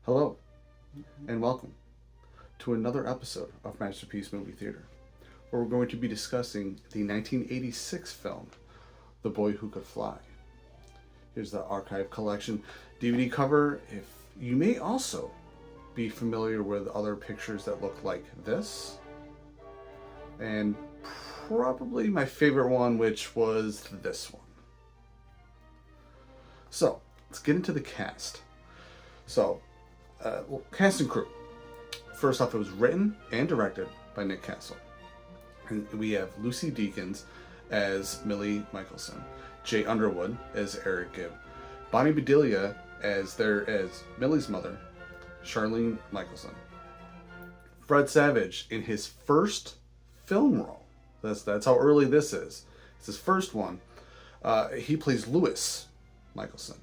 Hello, and welcome to another episode of Masterpiece Movie Theater, where we're going to be discussing the 1986 film, The Boy Who Could Fly. Here's the archive collection DVD cover. If you may also be familiar with other pictures that look like this, and probably my favorite one, which was this one. So, let's get into the cast. So, cast and crew. First off, it was written and directed by Nick Castle. And we have Lucy Deakins as Millie Michelson, Jay Underwood as Eric Gibb, Bonnie Bedelia as Millie's mother, Charlene Michelson, Fred Savage in his first film role. That's how early this is. It's his first one. He plays Lewis Michelson.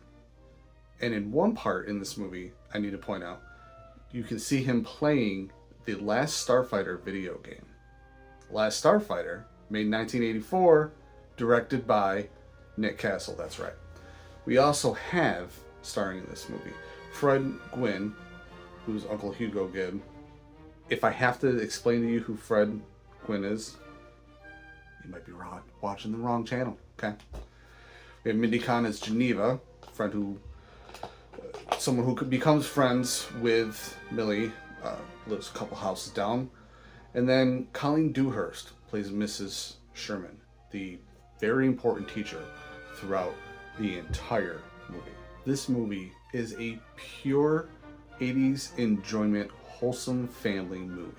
And in one part in this movie, I need to point out, you can see him playing the Last Starfighter video game. Last Starfighter, made in 1984, directed by Nick Castle, that's right. We also have, starring in this movie, Fred Gwynne, who's Uncle Hugo Gibb. If I have to explain to you who Fred Gwynne is, you might be watching the wrong channel, okay? We have Mindy Kahn as Geneva, someone who becomes friends with Millie, lives a couple houses down. And then Colleen Dewhurst plays Mrs. Sherman, the very important teacher throughout the entire movie. This movie is a pure 80s enjoyment, wholesome family movie.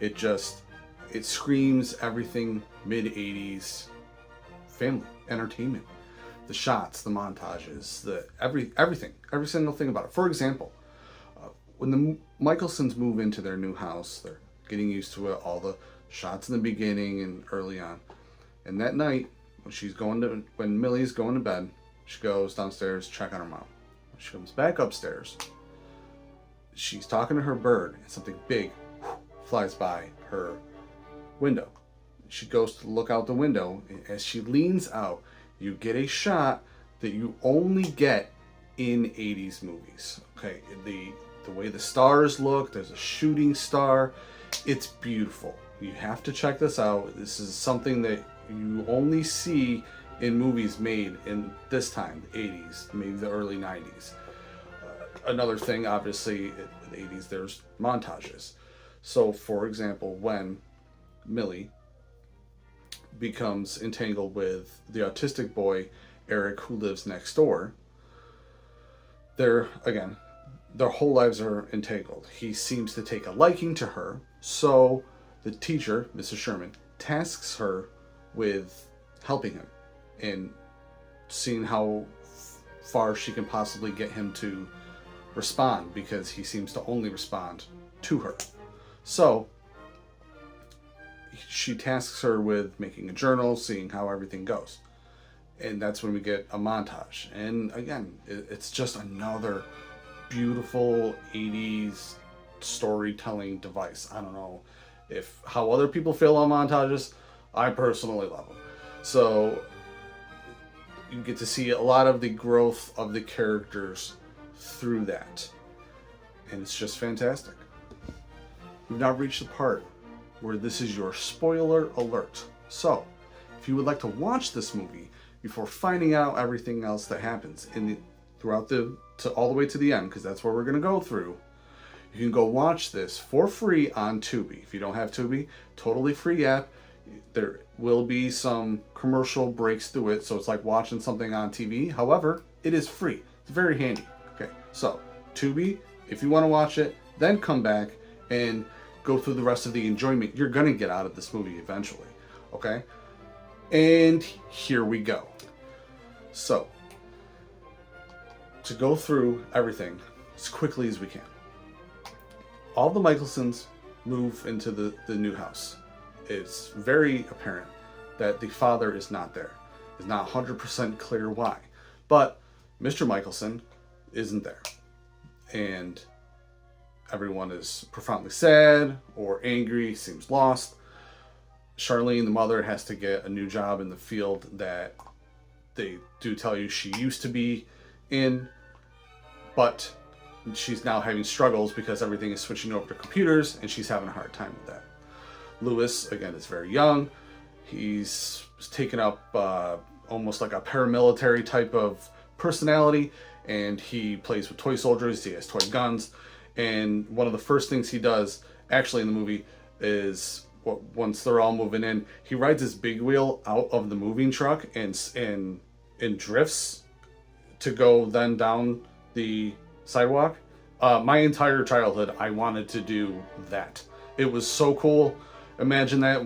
It screams everything mid-80s family entertainment. The shots, the montages, everything, every single thing about it. For example, when the Michelsons move into their new house, they're getting used to it, all the shots in the beginning and early on. And that night, when Millie's going to bed, she goes downstairs to check on her mom. When she comes back upstairs, she's talking to her bird, and something big flies by her window. She goes to look out the window, and as she leans out, you get a shot that you only get in 80s movies. Okay, the way the stars look, there's a shooting star. It's beautiful. You have to check this out. This is something that you only see in movies made in this time, the 80s, maybe the early 90s. Another thing, obviously, with the 80s, there's montages. So, for example, when Millie becomes entangled with the autistic boy Eric, who lives next door, their whole lives are entangled. He seems to take a liking to her, so the teacher, Mrs. Sherman, tasks her with helping him and seeing how far she can possibly get him to respond, because he seems to only respond to her. So she tasks her with making a journal, seeing how everything goes. And that's when we get a montage. And again, it's just another beautiful 80s storytelling device. I don't know how other people feel on montages. I personally love them. So you get to see a lot of the growth of the characters through that. And it's just fantastic. We've now reached the part where this is your spoiler alert. So, if you would like to watch this movie before finding out everything else that happens all the way to the end, because that's where we're going to go through, you can go watch this for free on Tubi. If you don't have Tubi, totally free app. There will be some commercial breaks through it, so it's like watching something on TV. However, it is free. It's very handy. Okay, so Tubi, if you want to watch it, then come back and go through the rest of the enjoyment you're going to get out of this movie eventually. Okay? And here we go. So, to go through everything as quickly as we can. All the Michelsons move into the new house. It's very apparent that the father is not there. It's not 100% clear why. But Mr. Michelson isn't there. And everyone is profoundly sad or angry, seems lost. Charlene, the mother, has to get a new job in the field that they do tell you she used to be in. But she's now having struggles because everything is switching over to computers, and she's having a hard time with that. Lewis, again, is very young. He's taken up almost like a paramilitary type of personality, and he plays with toy soldiers. He has toy guns, and one of the first things he does, actually in the movie, is once they're all moving in, he rides his big wheel out of the moving truck and drifts to go then down the sidewalk. My entire childhood, I wanted to do that. It was so cool. Imagine that,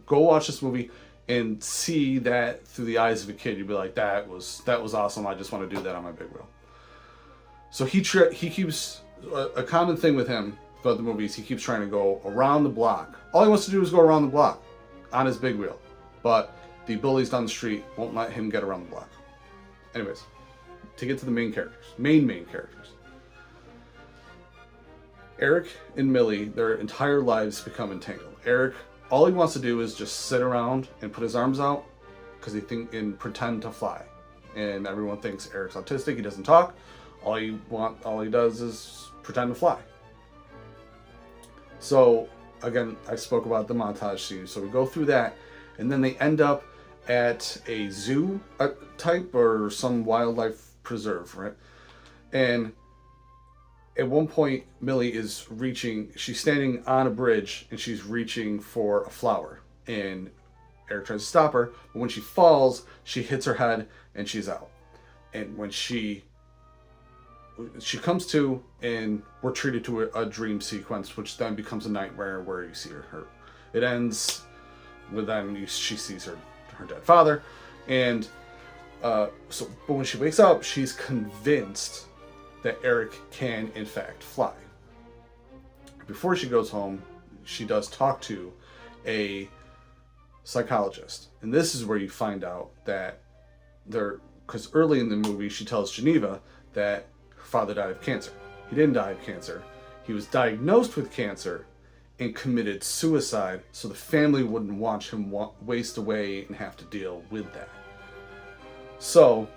go watch this movie and see that through the eyes of a kid. You'd be like, that was awesome. I just want to do that on my big wheel. So he keeps, a common thing with him throughout the movies, he keeps trying to go around the block. All he wants to do is go around the block on his big wheel. But the bullies down the street won't let him get around the block. Anyways, to get to the main characters. Eric and Millie, their entire lives become entangled. Eric, all he wants to do is just sit around and put his arms out and pretend to fly. And everyone thinks Eric's autistic. He doesn't talk. All he does is pretend to fly. So again, I spoke about the montage scene. So we go through that, and then they end up at a zoo type or some wildlife preserve, right? And at one point, Millie she's standing on a bridge and she's reaching for a flower. And Eric tries to stop her, but when she falls, she hits her head and she's out. And when she comes to, and we're treated to a dream sequence, which then becomes a nightmare where you see her. It ends with she sees her dead father. And but when she wakes up, she's convinced that Eric can in fact fly. Before she goes home, she does talk to a psychologist. And this is where you find out that because early in the movie, she tells Geneva that her father died of cancer. He didn't die of cancer. He was diagnosed with cancer and committed suicide, so the family wouldn't watch him waste away and have to deal with that. So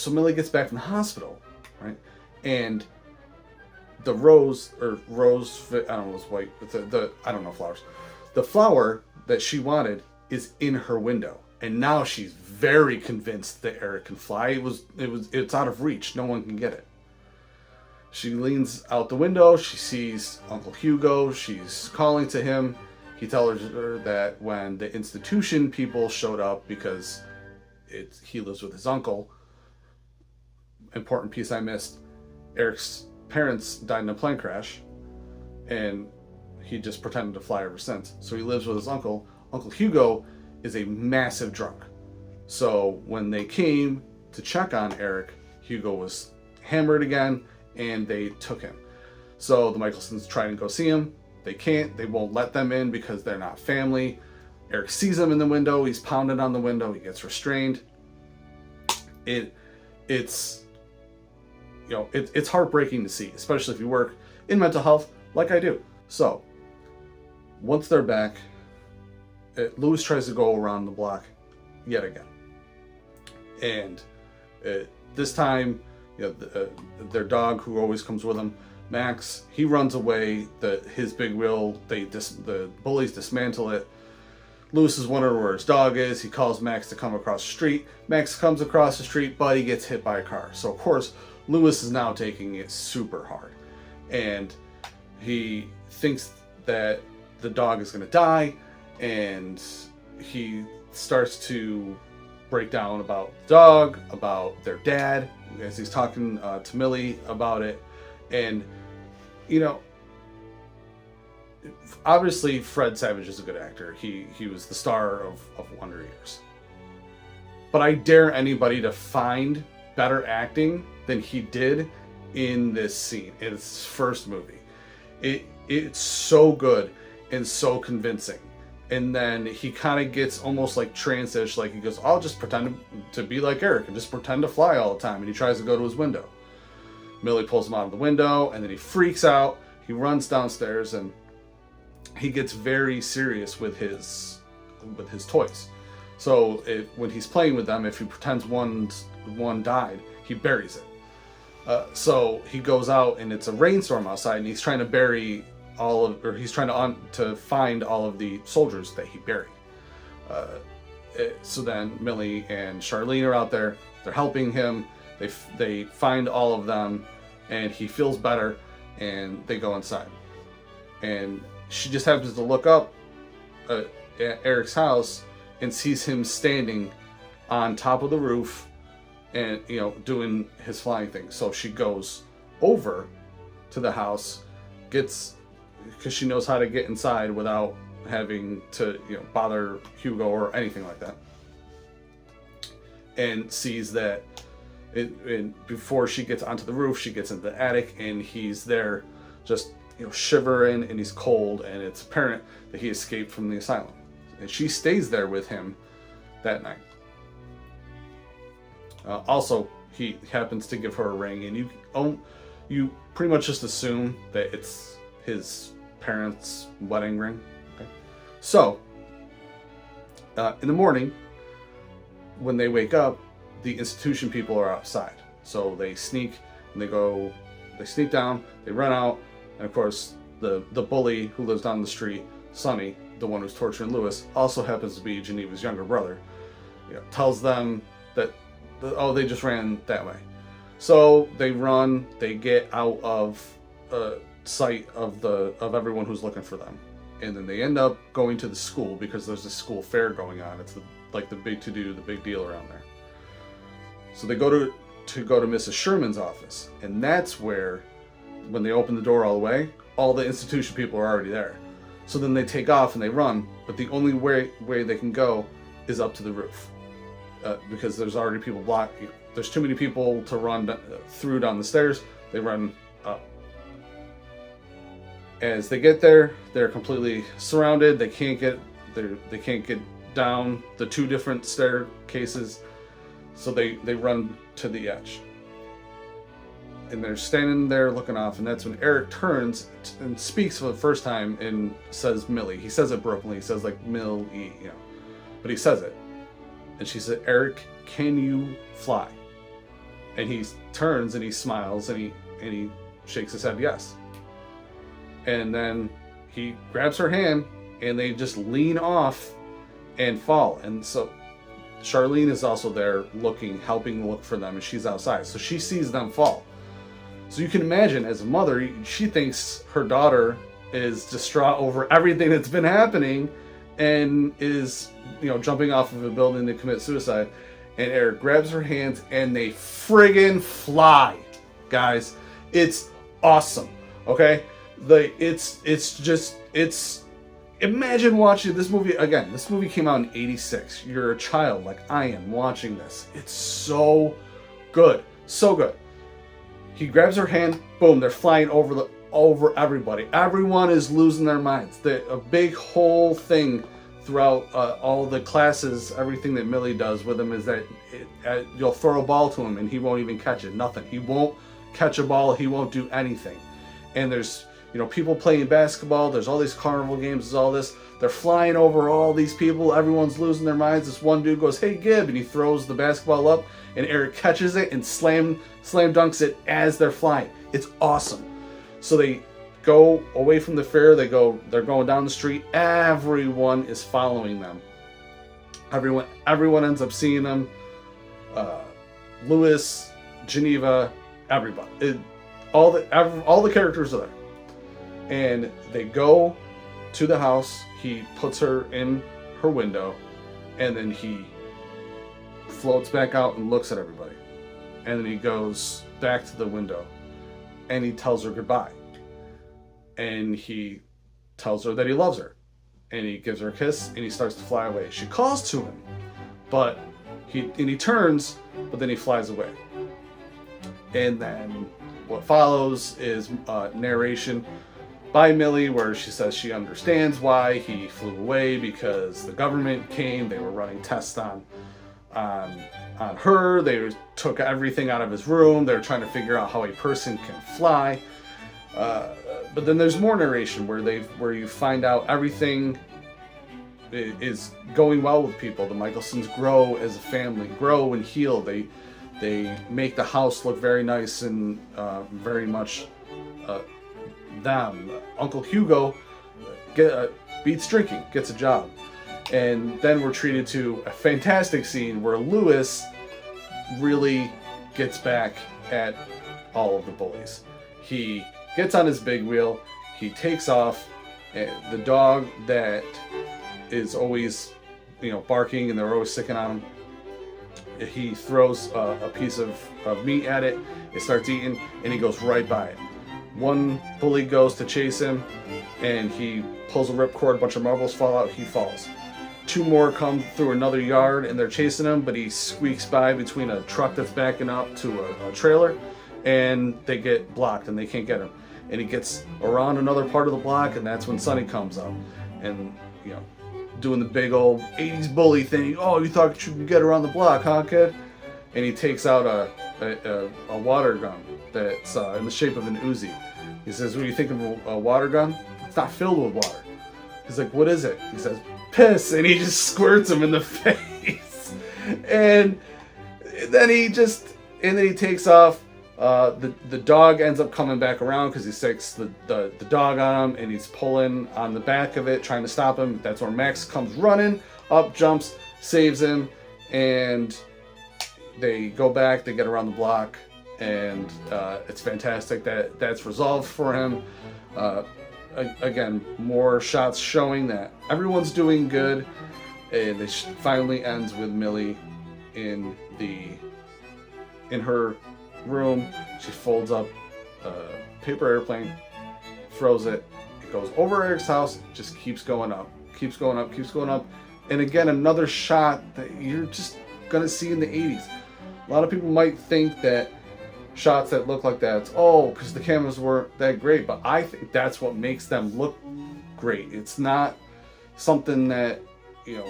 Millie gets back from the hospital, right? And the rose, I don't know, it's white, but I don't know flowers. The flower that she wanted is in her window. And now she's very convinced that Eric can fly. It's out of reach. No one can get it. She leans out the window. She sees Uncle Hugo. She's calling to him. He tells her that when the institution people showed up, because he lives with his uncle, important piece I missed, Eric's parents died in a plane crash, and he just pretended to fly ever since. So he lives with his uncle. Uncle Hugo is a massive drunk. So when they came to check on Eric, Hugo was hammered again, and they took him. So the Michelsons try and go see him. They can't. They won't let them in because they're not family. Eric sees him in the window. He's pounded on the window. He gets restrained. It's heartbreaking to see, especially if you work in mental health like I do. So once they're back, Lewis tries to go around the block yet again. And this time, their dog, who always comes with him, Max, he runs away. His big wheel, the bullies dismantle it. Lewis is wondering where his dog is. He calls Max to come across the street. Max comes across the street, but he gets hit by a car. So of course, Lewis is now taking it super hard. And he thinks that the dog is going to die, and he starts to break down about the dog, about their dad, as he's talking to Millie about it. And, obviously Fred Savage is a good actor. He was the star of Wonder Years. But I dare anybody to find better acting than he did in this scene, in his first movie. It's so good and so convincing. And then he kind of gets almost like transish, like he goes, I'll just pretend to be like Eric and just pretend to fly all the time. And he tries to go to his window. Millie pulls him out of the window, and then he freaks out. He runs downstairs, and he gets very serious with his toys. So when he's playing with them, if he pretends one died, he buries it. So he goes out and it's a rainstorm outside, and he's trying to bury he's trying to find all of the soldiers that he buried. So then Millie and Charlene are out there. They're helping him. They find all of them, and he feels better, and they go inside. And she just happens to look up at Eric's house and sees him standing on top of the roof and, doing his flying thing. So she goes over to the house, because she knows how to get inside without having to, bother Hugo or anything like that. And sees that before she gets onto the roof, she gets into the attic, and he's there just, shivering, and he's cold, and it's apparent that he escaped from the asylum. And she stays there with him that night. Also, he happens to give her a ring, and you pretty much just assume that it's his parents' wedding ring. Okay? So, in the morning, when they wake up, the institution people are outside. So they sneak down, they run out, and of course, the bully who lives down the street, Sonny, the one who's torturing Lewis, also happens to be Geneva's younger brother. Tells them that they just ran that way. So they run, they get out of sight of everyone who's looking for them, and then they end up going to the school because there's a school fair going on. It's the big to-do, the big deal around there. So they go to Mrs. Sherman's office, and that's where, when they open the door all the way, all the institution people are already there. So then they take off and they run, but the only way they can go is up to the roof, because there's already people blocking. There's too many people to run through down the stairs. They run up. As they get there, they're completely surrounded. They can't get down the two different staircases, so they run to the edge. And they're standing there looking off, and that's when Eric turns and speaks for the first time and says Millie. He says it brokenly. He says like Millie, but he says it. And she said, "Eric, can you fly?" And he turns and he smiles and he shakes his head yes. And then he grabs her hand and they just lean off and fall. And so Charlene is also there helping look for them, and she's outside. So she sees them fall. So you can imagine, as a mother, she thinks her daughter is distraught over everything that's been happening and is, jumping off of a building to commit suicide. And Eric grabs her hands and they friggin' fly. Guys, it's awesome. Okay? Imagine watching this movie again. This movie came out in '86. You're a child like I am watching this. It's so good. So good. He grabs her hand, boom, they're flying over everybody. Everyone is losing their minds. A big whole thing throughout all the classes, everything that Millie does with him is that you'll throw a ball to him and he won't even catch it. Nothing. He won't catch a ball. He won't do anything. And there's people playing basketball. There's all these carnival games. There's all this. They're flying over all these people. Everyone's losing their minds. This one dude goes, "Hey, Gib," and he throws the basketball up, and Eric catches it and slam dunks it as they're flying. It's awesome. So they go away from the fair. They're going down the street. Everyone is following them. Everyone ends up seeing them. Lewis, Geneva, everybody. All the characters are there. And they go to the house. He puts her in her window, and then he floats back out and looks at everybody. And then he goes back to the window, and he tells her goodbye. And he tells her that he loves her. And he gives her a kiss, and he starts to fly away. She calls to him, but he turns, but then he flies away. And then what follows is narration by Millie, where she says she understands why he flew away, because the government came. They were running tests on her. They took everything out of his room. They're trying to figure out how a person can fly. But then there's more narration where you find out everything is going well with people. The Michelsons grow as a family, grow and heal. They make the house look very nice and very much them. Uncle Hugo beats drinking, gets a job. And then we're treated to a fantastic scene where Louis really gets back at all of the bullies. He gets on his big wheel, he takes off, and the dog that is always, barking and they're always sticking on him, he throws a piece of meat at it, it starts eating, and he goes right by it. One bully goes to chase him, and he pulls a ripcord, a bunch of marbles fall out, he falls. Two more come through another yard, and they're chasing him, but he squeaks by between a truck that's backing up to a trailer, and they get blocked, and they can't get him. And he gets around another part of the block, and that's when Sonny comes up, and, doing the big old 80s bully thing. Oh, you thought you could get around the block, huh, kid? And he takes out a water gun that's in the shape of an Uzi. He says, what do you think of a water gun? It's not filled with water. He's like, what is it? He says, piss. And he just squirts him in the face. And then he takes off. The dog ends up coming back around because he sticks the dog on him, and he's pulling on the back of it, trying to stop him. That's where Max comes running, up jumps, saves him, and they go back, they get around the block, and it's fantastic that that's resolved for him. Again, more shots showing that everyone's doing good, and it finally ends with Millie in her room. She folds up a paper airplane, throws it, it goes over Eric's house, just keeps going up, keeps going up, keeps going up. And again, another shot that you're just gonna see in the 80s. A lot of people might think that shots that look like that, because the cameras weren't that great, but I think that's what makes them look great. It's not something that you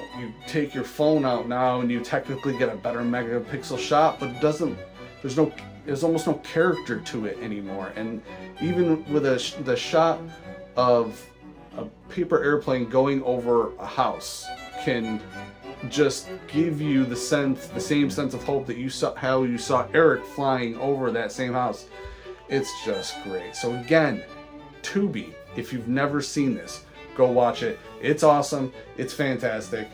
take your phone out now and you technically get a better megapixel shot, but it doesn't. There's almost no character to it anymore. And even with the shot of a paper airplane going over a house can just give you the same sense of hope that you saw Eric flying over that same house. It's just great. So again, Tubi, if you've never seen this, go watch it. It's awesome. It's fantastic.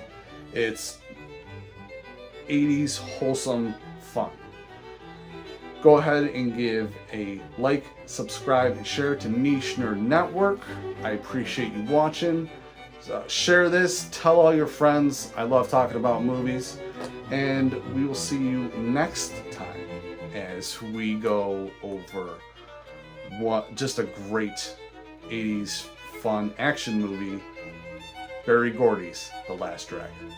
It's 80s wholesome fun. Go ahead and give a like, subscribe, and share to Niche Nerd Network. I appreciate you watching. Share this, tell all your friends. I love talking about movies. And we will see you next time as we go over just a great 80s fun action movie, Berry Gordy's The Last Dragon.